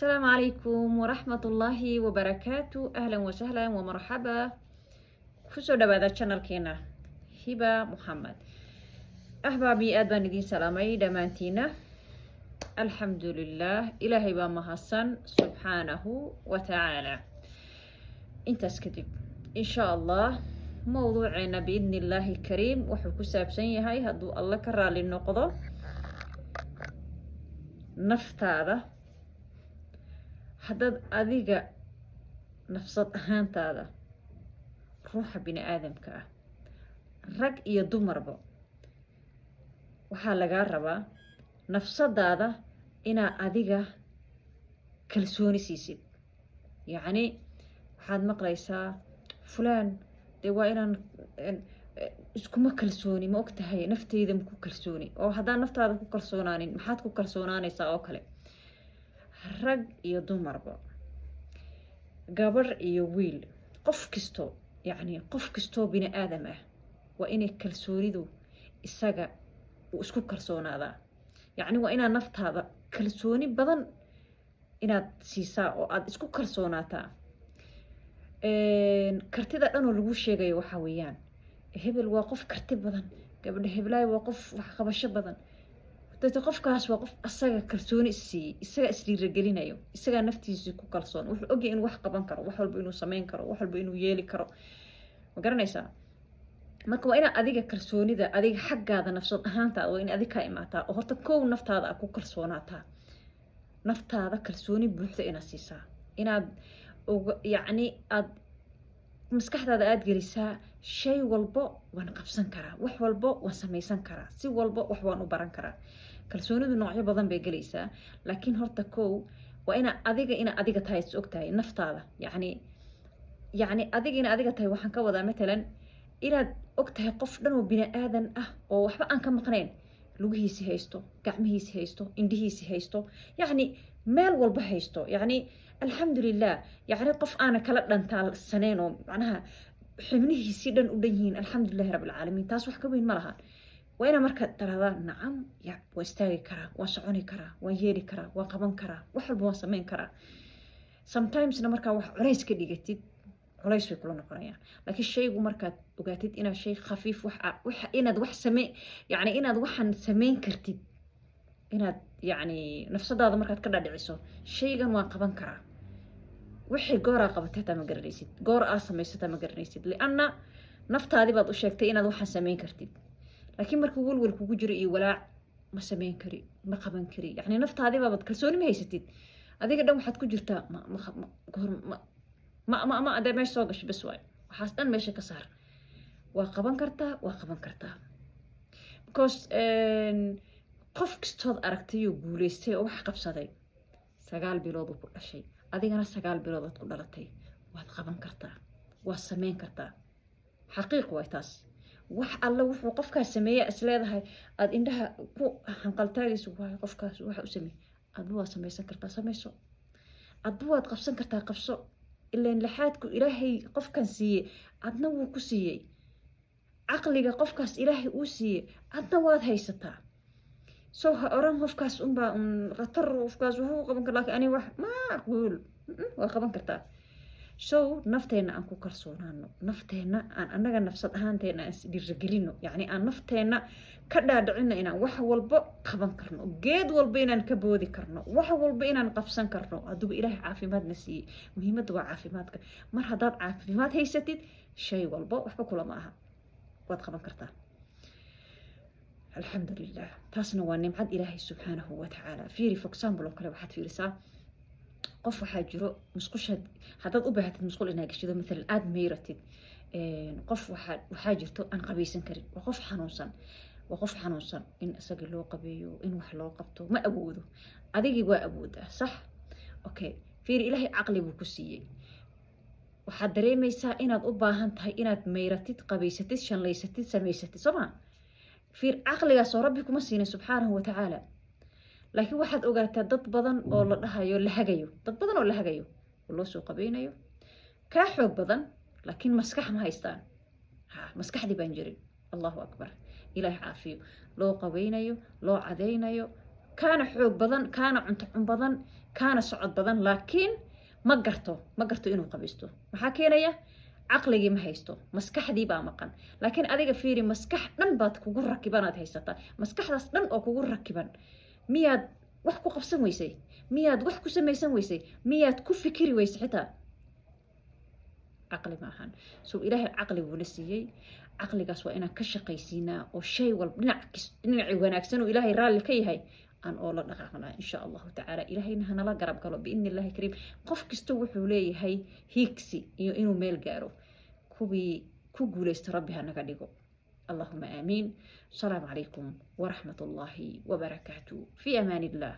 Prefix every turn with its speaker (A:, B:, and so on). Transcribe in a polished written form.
A: السلام عليكم ورحمة الله وبركاته. أهلا وسهلا ومرحبا كسو دبادة channel كينا هبة محمد. أحبابي أدبان دين سلامي دمانتينا. الحمد لله إلهي بمهسن سبحانه وتعالى. انت اسكتب إن شاء الله موضوعنا بإذن الله الكريم وحكو سابسين هاي هدو الله كرر للنقضة نفتاده haddaad adiga nafsad ahaantaada ruuxa bini aadamka ah rag iyo dumarba waxaa lagaa rabaa nafsadaada inaa adiga kalsooni siisid. yacni waxaad maqlaysaa fulaan dee waa inaan iskuma kalsooni ma og tahay nafteyda maku kalsooni oo haddaan naftaada ku kalsoonaanin maxaad ku kalsoonaanaysaa oo kale. rag iyo dumarba gabar iyo wiil qof kasto yacni qof kastoo bini aadam ah waa inay kalsoonidu isaga uu isku kalsoonaadaa. yacni waa inaad naftaada kalsooni badan inaad siisaa oo aada isku kalsoonaataa. kartida dhan oo lagu sheegayo waxaa weeyaan hebel waa qof karti badan, gabadha heblaay waa qof wax qabasho badan. dadka qofkaas waa qof asaga kalsooni siiyey, isaga isdhiiragelinayo, isaga naftiisa ku kalsoon, wuxuu ogyahay inuu wax qaban karo, wax walba inuu sameyn karo, wax walba inuu yeeli karo. ma garanaysaa? marka waa inaad adiga kalsoonida adiga xaggaada nafsad ahaantaada waa in adiga ka imaataa oo horta kow naftaada aad ku kalsoonaataa. naftaada kalsooni buuxda inaad siisaa, inaad yacni aad maskaxdaada aad gelisaa shay walbo waan qabsan karaa, wax walbo waan samaysan karaa, si walbo wax waan u baran karaa. kalsoonidu noocyo badan bay gelaysaa, laakiin horta kow waa ina adiga tahay is ogtahay naftaada. yacni adiga ina adiga tahay waxaan ka wadaa matalan inaad ogtahay qof dhan oo bini aadan ah oo waxba aan ka maqnayn, lugihiisi haysto, gacmihiisi haysto, indhihiisi haysto, yacni meel walba haysto. yacni alxamdulilah, yacni qof aana kala dhantaalsaneyn oo macnaha xibnihiisii dhan u dhan yihiin. alxamdulilahi rabbilcaalamiin, taas wax ka weyn ma lahan. waa inaa markaad tiraahdaa nacam ya waan istaagi karaa, waan soconi karaa, waan yeeli karaa, waan qaban karaa, wax walba waan sameyn karaa. sometimesna markaa wax culays ka dhigatid culays way kula noqonayaan, laakiin shaygu markaad ogaatid inaad shay khafiif inaad wax yacni inaad waxaan sameyn kartid, inaad yacni nafsadaada markaad ka dhadhiciso shaygan waan qaban karaa. wixii gooraa qabatay hataa ma garanaysid, goor aa samaysataa ma garanaysid, lianna naftaadii baad u sheegtay inaad waxaan sameyn kartid. laakiin markuu walwal kugu jiro iyo walaac ma sameyn kari, ma qaban kari, yacni naftaadii baabad kalsooni ma haysatid. adiga dhan waxaad ku jirtaa ma adee meesha soo gasho bas waay, waxaas dhan meesha ka saar. waa qaban kartaa because qof kastood aragtay oo guulaystay oo wax qabsaday 9 bilood uu ku dhashay, adigana 9 bilood aad ku dhalatay. waad qaban kartaa, waad sameyn kartaa. xaqiiq waay taas. wax alla wuxuu qofkaas sameeyay is leedahay aad indhaha ku hanqaltaagayso waay qofkaas waxa u sameeyay, adba waad samaysan kartaa, samayso. adba waad qabsan kartaa, qabso. ilaan laxaadku ilaahay qofkan siiyey adna wuu ku siiyey, caqliga qofkaas ilaahay uu siiyey adna waad haysataa. soo ha oran qofkaas unbaa khatar, qofkaas wuxuu qaban karaa laakiin ani wax macquul waa qaban kartaa. so nafteena aan ku kalsoonaano, nafteena aan annaga nafsad ahaanteena aan isdhiiragelino, yacni aan nafteena ka dhaadhicino inaan wax walbo qaban karno, geed walba inaan ka boodi karno, wax walba inaan qabsan karno. hadduu ilaahay caafimaadna siiyey, muhiimadda waa caafimaadka. mar haddaad caafimaad haysatid shay walbo waxba kulama aha, waad qaban kartaa. alxamdulilah, taasna waa nimcad ilaahay subxaanahu watacaala. fiiri for example oo kale waxaad fiirisaa qof waxaa jiro musqushaad haddaad u baahatid musqul inaad gashido maalan aada meyratid. qof waxaa jirto aan qabaysan karin, waa qof xanuunsan in isaga loo qabeeyo, in wax loo qabto ma awoodo. adigii waa awoodaa sax, okay. fiiri ilaahay caqli buu ku siiyey, waxaad dareemaysaa inaad u baahan tahay inaad meyratid, qabaysatid, shanlaysatid, samaysatid soo maa. fiir caqligaas oo rabbi kuma siinay subxaanahu watacaala. laakiin waxaad ogaataa dad badan oo la dhahayo la hagayo, dad badan oo la hagayo oo loo soo qabaynayo kaa xoog badan, laakiin maskax ma haystaan. maskaxdii baan jirin. allahu akbar, ilaahay caafiyo. loo qabaynayo, loo cadaynayo, kaana xoog badan, kaana cunto cun badan, kaana socod badan laakiin ma garto inuu qabaysto maxaa keenaya caqligii ma haysto maskaxdii baa maqan laakiin adiga fiiri maskax dhan baad kugu rakibanaad haysataa maskaxdaas dhan oo kugu rakiban miyaad wax ku qabsan weysay miyaad wax ku samaysan weysay miyaad ku fikiri weysay xitaa caqli maahan soo ilaahay caqli buu na siiyey caqligaas waa inaan ka shaqaysiinaa oo shay walba dhinacii wanaagsan oo ilaahay raalli ka yahay aan oo la dhaqaaqnaa insha allahu tacaala ilaahayna hanala garab galo biidni illaahi kariim qof kasta wuxuu leeyahay hiigsi iyo inuu meel gaaro kuwii ku guulaysta rabbi ha naga dhigo اللهم آمين السلام عليكم ورحمة الله وبركاته في أمان الله